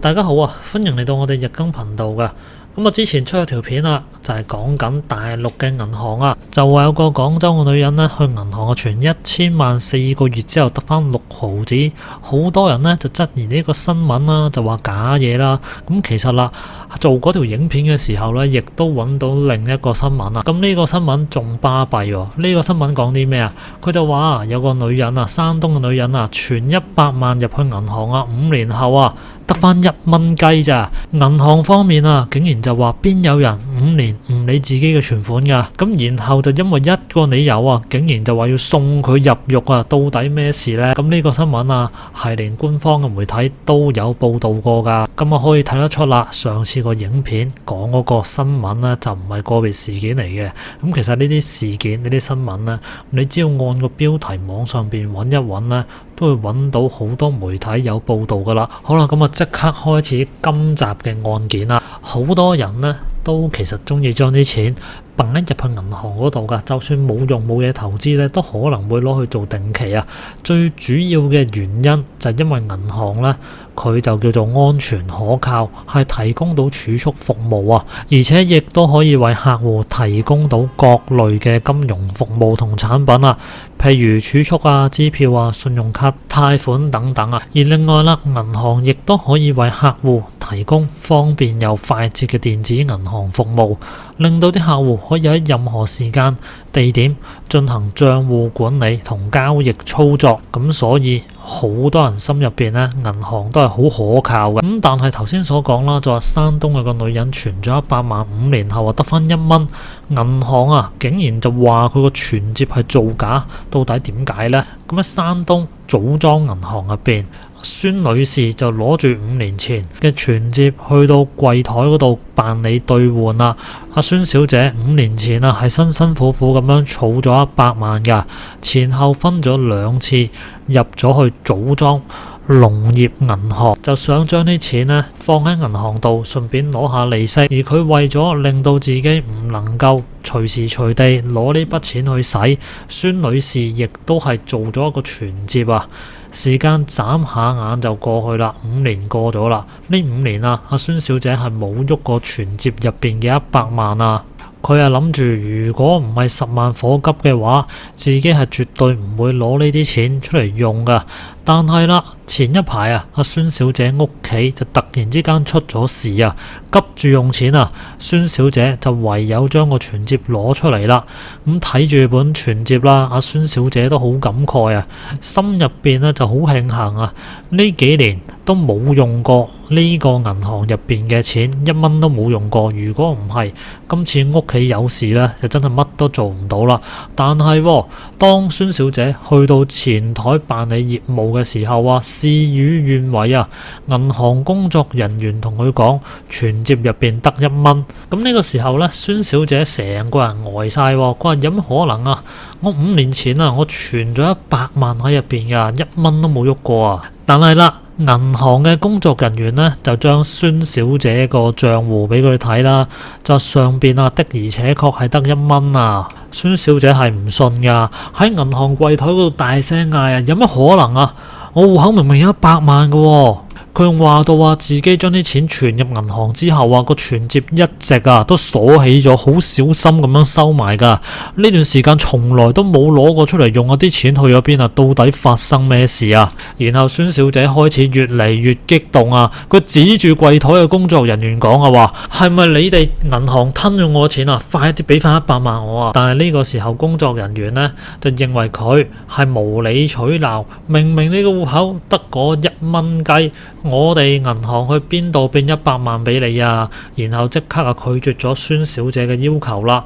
大家好啊，歡迎嚟到我哋日更頻道噶。咁之前出咗條片啦，就係講緊大陸嘅銀行啊，就話有個廣州嘅女人呢，去銀行存1000萬，4個月之後得翻6毫子，好多人呢就質疑呢個新聞啦，就話假嘢啦。咁其實啦，做嗰條影片嘅時候呢，亦都揾到另一個新聞啊。咁呢個新聞仲巴閉喎，呢個新聞講啲咩啊？佢就話有個女人啊，山東嘅女人啊，存100萬入去銀行啊，5年後啊，得翻1蚊雞咋。銀行方面啊，竟然就話邊有人5年唔理自己嘅存款噶？咁然後就因為一個理由啊，竟然就話要送佢入獄啊！到底咩事呢？咁呢個新聞啊，係連官方嘅媒體都有報道過噶。咁可以睇得出啦，上次個影片講嗰個新聞呢，就唔係個別事件嚟嘅。咁其實呢啲事件、呢啲新聞呢，你只要按個標題網上邊揾一揾呢，都會揾到好多媒體有報道噶啦。好啦，咁即刻開始今集嘅案件啦。好多人呢都其實中意將啲錢擺入去銀行嗰度噶，就算冇用冇嘢投資咧，都可能會攞去做定期啊。最主要嘅原因就係因為銀行咧，佢就叫做安全可靠，係提供到儲蓄服務啊，而且亦都可以為客戶提供到各類嘅金融服務同產品啊，譬如儲蓄啊、支票啊、信用卡、貸款等等啊。而另外啦，銀行亦都可以為客戶提供方便又快捷嘅電子銀行服務，令到啲客戶可以喺任何時間、地點進行賬戶管理同交易操作。咁所以好多人心入邊呢，銀行都係好可靠嘅。咁但係頭先所講啦，就話山東有個女人存咗100萬，5年後啊得翻1蚊，銀行啊竟然就話佢個存摺係造假，到底點解呢？咁喺山東祖莊銀行入邊，孫女士就攞住5年前嘅存摺去到櫃台嗰度辦理兌換啦。阿孫小姐5年前啊係辛辛苦苦咁樣儲咗100萬噶，前後分咗2次入咗去祖莊農業銀行，就想將啲錢呢放喺銀行度，順便攞下利息。而佢為咗令到自己唔能夠隨時隨地攞呢筆錢去使，孫女士亦都係做咗一個存摺啊。時間眨下眼就過去啦，5年過咗啦。呢5年啊，阿孫小姐係冇喐過存摺入邊嘅100萬啊。佢係諗住，如果唔係10萬火急嘅話，自己係絕對唔會攞呢啲錢出嚟用噶。但係啦，前一排啊，阿孫小姐屋企就突然之間出咗事啊，急住用錢啊，孫小姐就唯有將個存摺攞出嚟啦。咁睇住本存摺啦，阿孫小姐都好感慨啊，心入邊呢就好慶幸啊，呢幾年都冇用過呢個銀行入邊嘅錢，1蚊都冇用過。如果唔係今次屋企有事呢，就真係乜都做唔到啦。但係當孫小姐去到前台辦理業務嘅時候啊，事與願違啊，銀行工作人員同佢講存摺入邊得1蚊。咁呢個時候呢，孫小姐成個人呆晒，佢話有乜可能啊？我5年前啊，我存咗100萬喺入邊噶，1蚊都冇喐過啊。但係啦，銀行嘅工作人員呢，就將孫小姐個賬戶俾佢睇啦，就上邊啊的而且確係得1蚊啊。孫小姐係唔信噶，喺銀行櫃台嗰度大聲嗌啊，有乜可能啊？我戶口明明有100萬噶喎。佢仲話到啊，自己將啲錢存入銀行之後啊，個存摺一直啊都鎖起咗，好小心咁樣收埋噶。呢段時間從來都冇攞過出嚟用啊，啲錢去咗邊啊？到底發生咩事啊？然後孫小姐開始越嚟越激動啊，佢指住櫃台嘅工作人員講啊，話係咪你哋銀行吞咗我錢啊？快啲俾翻100萬我啊！但係呢個時候工作人員呢，就認為佢係無理取鬧，明明呢個戶口得嗰1蚊雞。我哋銀行去邊度變100萬俾你啊？然後即刻拒絕咗孫小姐嘅要求啦。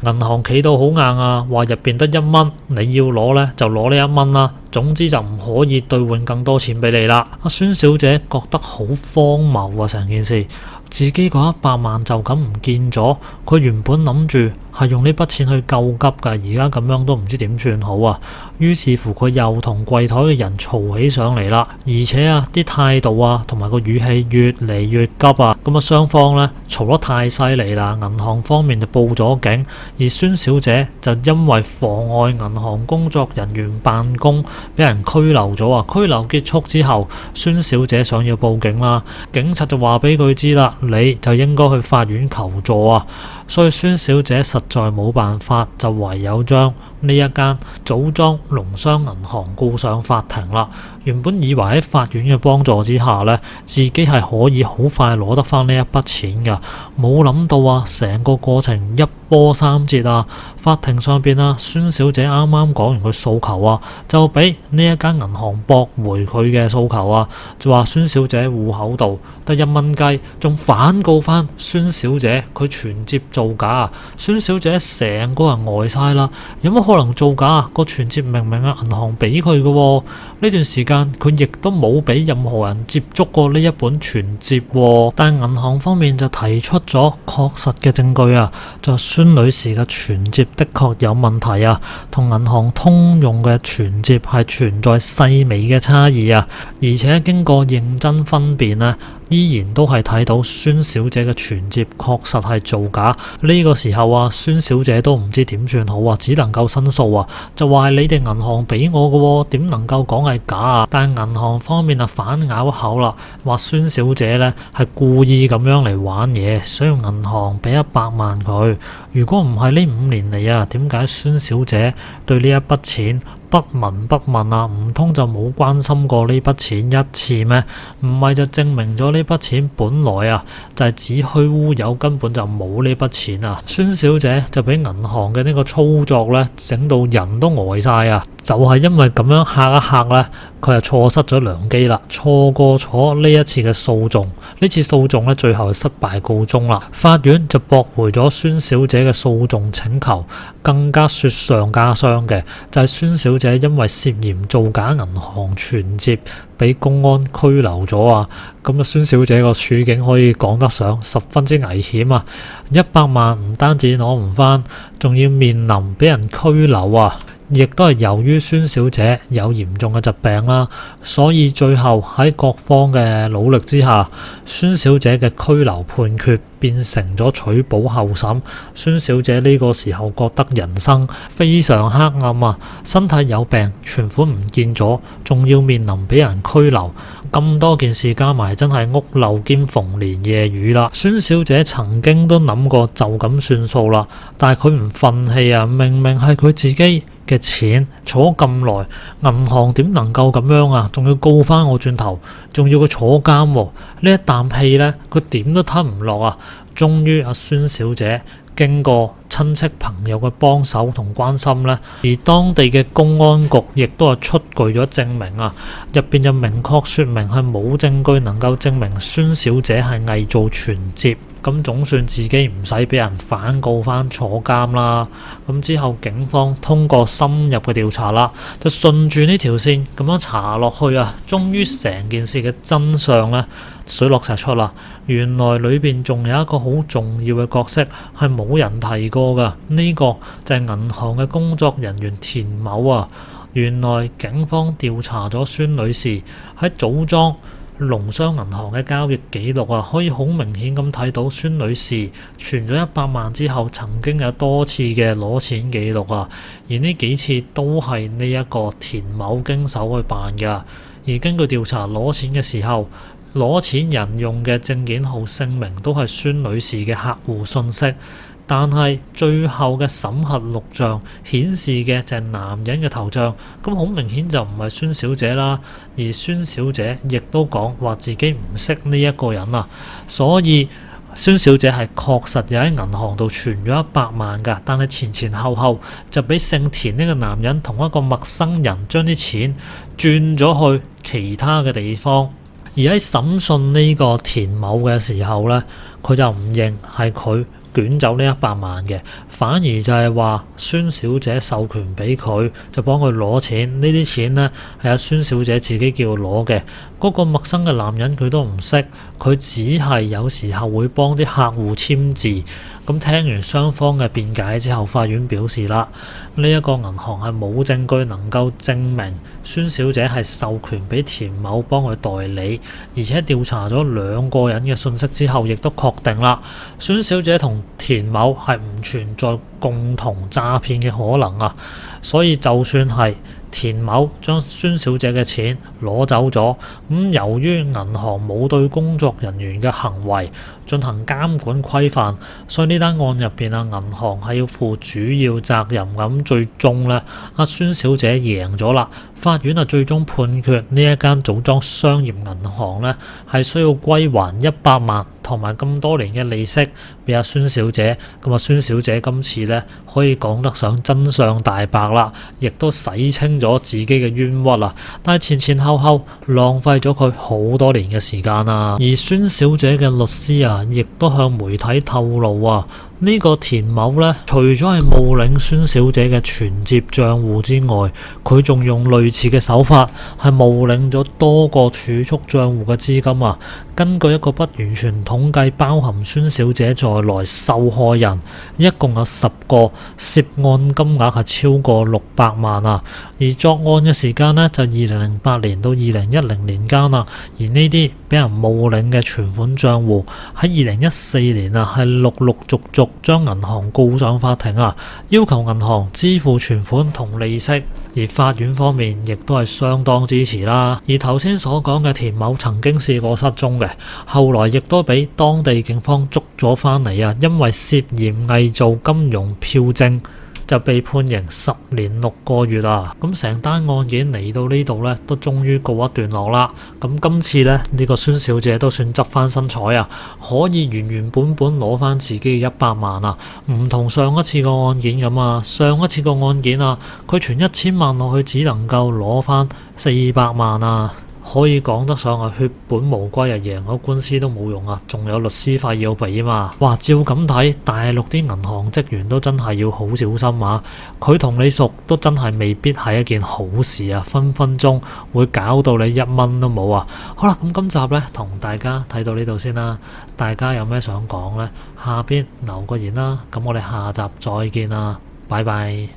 銀行企到好硬啊，話入邊得1蚊，你要攞呢就攞呢1蚊啦。總之就唔可以兌換更多錢俾你啦。阿孫小姐覺得好荒謬啊，成件事，自己嗰100萬就咁唔見咗。佢原本諗住係用呢筆錢去救急㗎，而家咁樣都唔知點算好啊。於是乎佢又同櫃台嘅人嘈起上嚟啦，而且啊啲態度啊同埋個語氣越嚟越急啊，咁啊雙方呢嘈得太犀利啦，銀行方面就報咗警，而孫小姐就因為妨礙銀行工作人員辦公，俾人拘留咗啊。拘留結束之後，孫小姐想要報警啦，警察就話俾佢知啦，你就應該去法院求助啊。所以孫小姐實在冇辦法，就唯有將呢一間祖莊農商銀行告上法庭啦。原本以為喺法院嘅幫助之下呢，自己係可以好快攞得翻呢一筆錢噶，冇諗到啊，成個過程一波三折啊！法庭上邊啊，孫小姐啱啱講完佢訴求啊，就俾呢一間銀行駁回佢嘅訴求啊，就話孫小姐戶口度得1蚊雞，仲反告翻孫小姐佢存摺造假啊！孫小姐成個人呆晒啦，有乜可能造假啊？個存摺明明係銀行俾佢嘅喎，呢段時間佢亦都冇俾任何人接觸過呢一本存摺喎，但銀行方面就提出咗確實嘅證據啊，就孫女士嘅存摺的確有問題啊，同銀行通用嘅存摺係存在細微嘅差異啊，而且經過認真分辨啊，依然都係睇到孫小姐嘅存摺確實係造假。呢個時候啊，孫小姐都唔知點算好啊，只能夠申訴啊，就話係你哋銀行俾我嘅喎，點能夠講係假啊？但銀行方面啊反咬口啦，話孫小姐呢係故意咁樣嚟玩嘢，所以銀行俾100萬佢。如果唔係呢5年嚟啊，點解孫小姐對呢一筆錢不聞不問啊？唔通就冇關心過呢筆錢一次咩？唔係就證明咗呢筆錢本來啊就係子虛烏有，根本就冇呢筆錢啊！孫小姐就俾銀行嘅呢個操作呢整到人都呆晒啊！就係因為咁樣嚇一嚇呢，佢就錯失咗良機啦，錯過咗呢一次嘅訴訟。呢次訴訟呢，最後係失敗告終啦。法院就駁回咗孫小姐嘅訴訟請求，更加雪上加霜嘅就係孫小姐因為涉嫌造假銀行存摺，俾公安拘留咗啊！咁啊，孫小姐個處境可以講得上十分之危險啊！100萬唔單止攞唔返，仲要面臨俾人拘留啊！亦都係由於孫小姐有嚴重嘅疾病啦，所以最後喺各方嘅努力之下，孫小姐嘅拘留判決變成咗取保候審。孫小姐呢個時候覺得人生非常黑暗啊，身體有病，存款唔見咗，仲要面臨俾人拘留，咁多件事加埋真係屋漏兼逢連夜雨啦。孫小姐曾經都諗過就咁算數啦，但係佢唔忿氣啊，明明係佢自己嘅錢坐咗咁耐，銀行點能夠咁樣啊？仲要告翻我轉頭，仲要佢坐監喎？呢一啖氣呢，佢點都吞唔落啊！終於阿孫小姐經過親戚朋友嘅幫手同關心呢，而當地嘅公安局亦都係出具咗證明啊，入邊就明確説明係冇證據能夠證明孫小姐係偽造存摺。咁總算自己唔使俾人反告翻坐監啦。咁之後警方通過深入嘅調查啦，就順住呢條線咁樣查落去啊，終於成件事嘅真相呢，水落石出啦。原來裏邊仲有一個好重要嘅角色係冇人提過噶，呢個就係銀行嘅工作人員田某啊。原來警方調查咗孫女士喺祖莊農商銀行嘅交易記錄啊，可以好明顯咁睇到孫女士存咗100萬之後，曾經有多次嘅攞錢記錄啊，而呢幾次都係呢一個田某經手去辦㗎。而根據調查，攞錢嘅時候，攞錢人用嘅證件號姓名都係孫女士嘅客戶信息。但係最後嘅審核錄像顯示嘅就係男人嘅頭像，咁好明顯就唔係孫小姐啦。而孫小姐亦都講話自己唔識呢一個人啊，所以孫小姐係確實有喺銀行度存咗100萬㗎，但係前前後後就俾姓田呢個男人同一個陌生人將啲錢轉咗去其他嘅地方。而喺審訊呢個田某嘅時候呢，佢就唔認係佢捲走呢100萬嘅，反而就係話孫小姐授權俾佢，就幫佢攞錢。呢啲錢呢係阿孫小姐自己叫攞嘅，嗰個陌生嘅男人佢都唔識，佢只係有時候會幫啲客戶簽字。咁聽完雙方嘅辯解之後，法院表示啦，呢一個銀行係冇證據能夠證明孫小姐係授權俾田某幫佢代理，而且調查咗2個人嘅信息之後，亦都確定啦，孫小姐同田某係唔存在共同詐騙嘅可能啊。所以就算係田某將孫小姐嘅錢攞走咗，咁由於銀行冇對工作人員嘅行為進行監管規範，所以呢單案入邊啊，銀行係要負主要責任。咁最終咧，阿孫小姐贏咗啦，法院啊最終判決呢一間組裝商業銀行咧係需要歸還100萬同埋咁多年嘅利息俾阿孫小姐。咁啊，孫小姐今次咧可以講得上真相大白啦，亦都洗清咗自己嘅冤屈啦。但係前後後浪費咗佢好多年嘅時間啊。而孫小姐嘅律師啊，亦都向媒體透露啊，呢個田某咧，除咗係冒領孫小姐嘅存摺帳戶之外，佢仲用類似嘅手法係冒領咗多個儲蓄帳戶嘅資金啊。根據一個不完全統計，包含孫小姐在內受害人一共有10個，涉案金額係超過600萬啊。而作案嘅時間呢，就2008年到2010年間啊。而呢啲俾人冒領嘅存款帳戶喺2014年啊，係陸陸續續將銀行告上法庭啊，要求銀行支付存款同利息。而法院方面亦都係相當支持啦。而頭先所講嘅田某曾經試過失蹤嘅，後來亦都俾當地警方捉咗翻嚟啊，因為涉嫌偽造金融票證，就被判刑10年6個月啊！咁成單案件嚟到呢度呢，都終於告一段落啦。咁今次呢，呢個孫小姐都算執翻身彩啊，可以原原本本攞翻自己嘅100萬啊！唔同上一次個案件咁啊，上一次個案件啊，佢存1000萬落去，只能夠攞翻400萬啊！可以講得上係血本無歸啊，贏咗官司都冇用啊，仲有律師費要俾啊嘛！哇，照咁睇，大陸啲銀行職員都真係要好小心啊！佢同你熟都真係未必係一件好事啊，分分鐘會搞到你1蚊都冇啊！好啦，咁今集呢，同大家睇到呢度先啦，大家有咩想講呢？下邊留個言啦，咁我哋下集再見啦，拜拜。